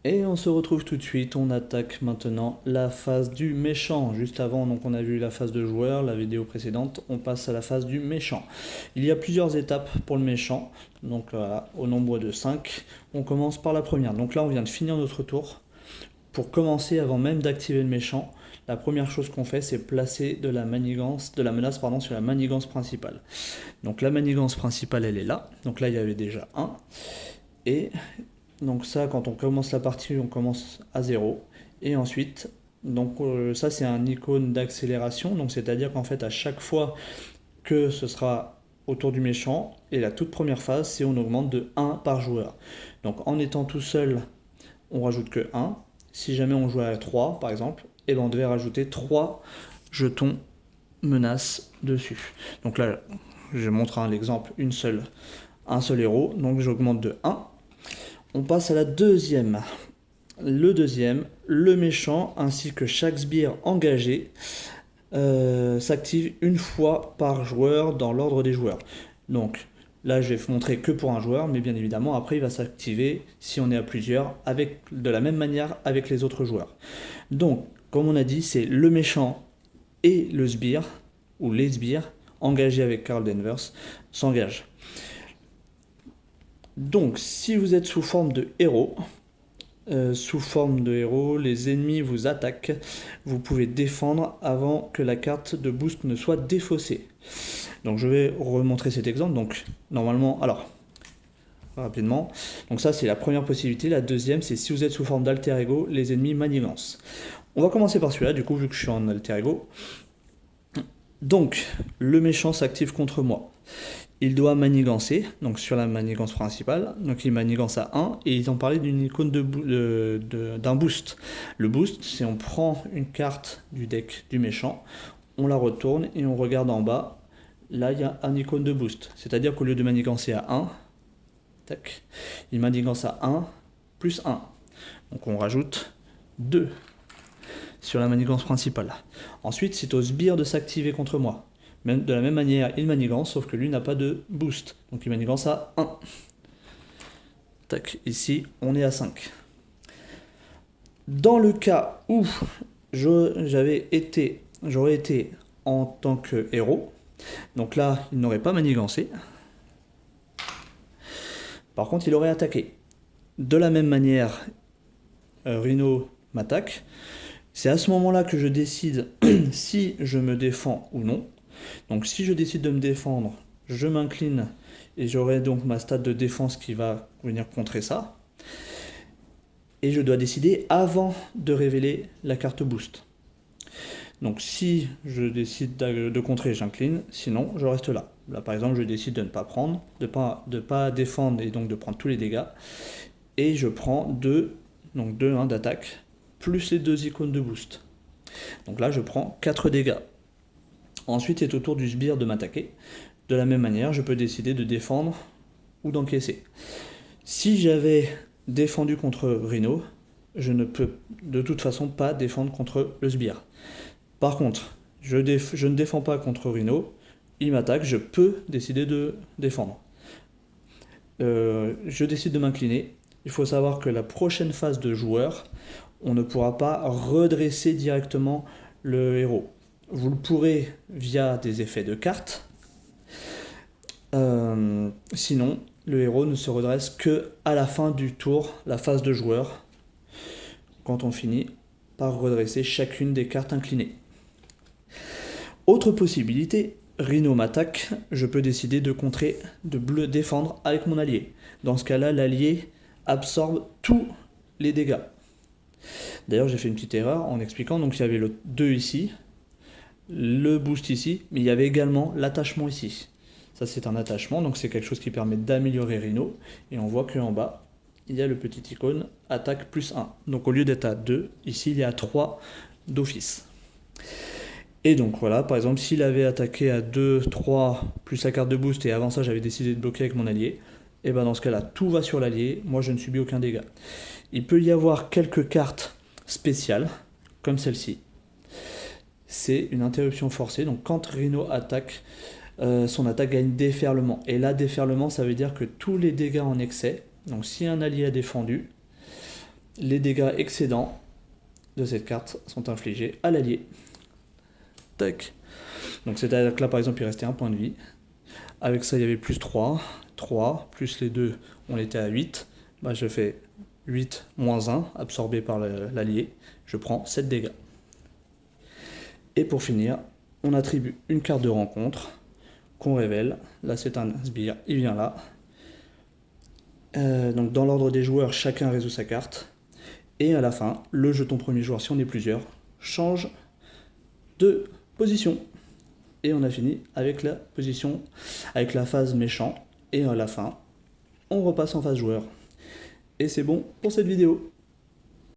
Et on se retrouve tout de suite, on attaque maintenant la phase du méchant. Juste avant, donc on a vu la phase de joueur, la vidéo précédente, on passe à la phase du méchant. Il y a plusieurs étapes pour le méchant, donc au nombre de 5. On commence par la première. Donc là, on vient de finir notre tour. Pour commencer, avant même d'activer le méchant, la première chose qu'on fait, c'est placer de la menace sur la manigance principale. Donc la manigance principale, elle est là. Donc là, il y avait déjà 1. Et donc ça, quand on commence la partie, on commence à 0. Et ensuite, donc ça c'est un icône d'accélération. Donc c'est-à-dire qu'en fait, à chaque fois que ce sera au tour du méchant, et la toute première phase, c'est on augmente de 1 par joueur. Donc en étant tout seul, on rajoute que 1. Si jamais on jouait à 3, par exemple, et ben on devait rajouter 3 jetons menaces dessus. Donc là, je montre l'exemple, un seul héros, donc j'augmente de 1. On passe à la deuxième. Le méchant ainsi que chaque sbire engagé s'active une fois par joueur dans l'ordre des joueurs. Donc là, je vais vous montrer que pour un joueur, mais bien évidemment, après, il va s'activer si on est à plusieurs, de la même manière avec les autres joueurs. Donc, comme on a dit, c'est le méchant et le sbire, ou les sbires, engagés avec Carl Danvers, s'engagent. Donc, si vous êtes sous forme de héros, les ennemis vous attaquent. Vous pouvez défendre avant que la carte de boost ne soit défaussée. Donc je vais remontrer cet exemple. Donc normalement, alors rapidement. Donc ça c'est la première possibilité. La deuxième c'est si vous êtes sous forme d'alter ego, les ennemis manigancent. On va commencer par celui-là. Du coup vu que je suis en alter ego. Donc le méchant s'active contre moi. Il doit manigancer, donc sur la manigance principale, donc il manigance à 1, et ils ont parlé d'une icône d'un boost. Le boost, c'est on prend une carte du deck du méchant, on la retourne et on regarde en bas, là il y a un icône de boost. C'est-à-dire qu'au lieu de manigancer à 1, tac, il manigance à 1 plus 1. Donc on rajoute 2 sur la manigance principale. Ensuite, c'est au sbire de s'activer contre moi. De la même manière, il manigance, sauf que lui n'a pas de boost. Donc il manigance à 1. Tac, ici, on est à 5. Dans le cas où j'aurais été en tant que héros, donc là, il n'aurait pas manigancé. Par contre, il aurait attaqué. De la même manière, Rhino m'attaque. C'est à ce moment-là que je décide si je me défends ou non. Donc si je décide de me défendre, je m'incline et j'aurai donc ma stat de défense qui va venir contrer ça. Et je dois décider avant de révéler la carte boost. Donc si je décide de contrer, j'incline, sinon je reste là. Là par exemple je décide de ne pas prendre, de pas défendre et donc de prendre tous les dégâts. Et je prends 2, donc 2 d'attaque, plus les 2 icônes de boost. Donc là je prends 4 dégâts. Ensuite, c'est au tour du sbire de m'attaquer. De la même manière, je peux décider de défendre ou d'encaisser. Si j'avais défendu contre Rhino, je ne peux de toute façon pas défendre contre le sbire. Par contre, je ne défends pas contre Rhino, il m'attaque, je peux décider de défendre. Je décide de m'incliner. Il faut savoir que la prochaine phase de joueur, on ne pourra pas redresser directement le héros. Vous le pourrez via des effets de cartes. Sinon, le héros ne se redresse que à la fin du tour, la phase de joueur, quand on finit par redresser chacune des cartes inclinées. Autre possibilité, Rhino m'attaque, je peux décider de contrer, de défendre avec mon allié. Dans ce cas-là, l'allié absorbe tous les dégâts. D'ailleurs, j'ai fait une petite erreur en expliquant, donc il y avait le 2 ici, le boost ici, mais il y avait également l'attachement ici. Ça c'est un attachement, donc c'est quelque chose qui permet d'améliorer Rhino, et on voit qu'en bas, il y a le petit icône attaque plus 1. Donc au lieu d'être à 2, ici il y a 3 d'office. Et donc voilà, par exemple, s'il avait attaqué à 2, 3, plus la carte de boost, et avant ça j'avais décidé de bloquer avec mon allié, et ben dans ce cas-là, tout va sur l'allié, moi je ne subis aucun dégât. Il peut y avoir quelques cartes spéciales, comme celle-ci. C'est une interruption forcée, donc quand Rhino attaque, son attaque gagne déferlement. Et là, déferlement, ça veut dire que tous les dégâts en excès, donc si un allié a défendu, les dégâts excédents de cette carte sont infligés à l'allié. Tac. Donc c'est-à-dire que là par exemple il restait un point de vie. Avec ça il y avait plus 3, 3, plus les 2 on était à 8. Bah, je fais 8 moins 1 absorbé par l'allié. Je prends 7 dégâts. Et pour finir, on attribue une carte de rencontre qu'on révèle. Là c'est un sbire, il vient là. Donc dans l'ordre des joueurs, chacun résout sa carte. Et à la fin, le jeton premier joueur, si on est plusieurs, change de position. Et on a fini avec la position, avec la phase méchant. Et à la fin, on repasse en phase joueur. Et c'est bon pour cette vidéo.